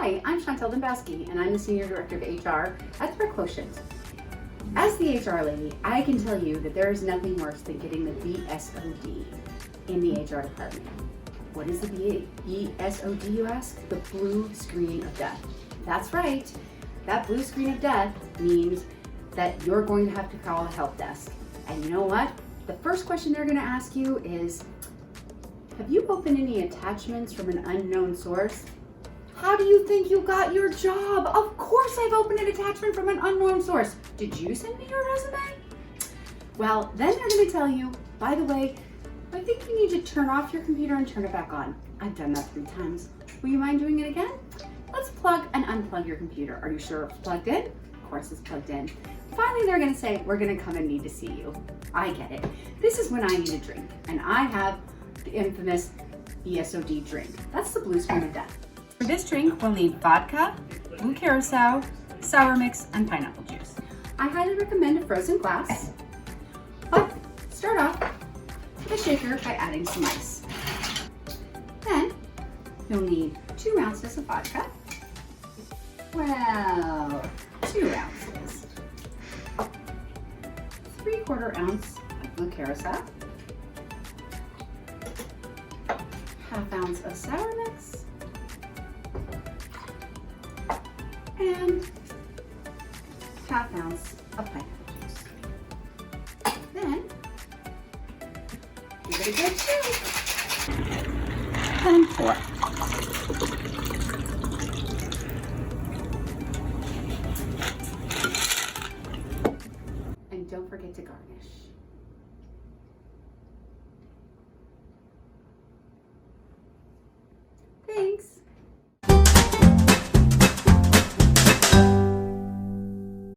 Hi, I'm Chantelle Dembowski, and I'm the Senior Director of HR at the Quotient. As the HR lady, I can tell you that there is nothing worse than getting the Bsod in the HR department. What is the Bsod, you ask? The blue screen of death. That's right. That blue screen of death means that you're going to have to call the help desk. And you know what? The first question they're going to ask you is, have you opened any attachments from an unknown source? How do you think you got your job? Of course I've opened an attachment from an unknown source. Did you send me your resume? Well, then they're going to tell you, by the way, I think you need to turn off your computer and turn it back on. I've done that 3 times. Will you mind doing it again? Let's plug and unplug your computer. Are you sure it's plugged in? Of course it's plugged in. Finally, they're going to say, we're going to come and need to see you. I get it. This is when I need a drink, and I have the infamous Bsod drink. That's the blue screen of death. For this drink, we'll need vodka, blue curacao, sour mix, and pineapple juice. I highly recommend a frozen glass, but start off with a shaker by adding some ice. Then, you'll need 2 ounces of vodka. Well, 2 ounces. 3/4 ounce of blue curacao. 1/2 ounce of sour mix. And 1/2 ounce of pineapple juice. Then, give it a good shake. And pour. And don't forget to garnish.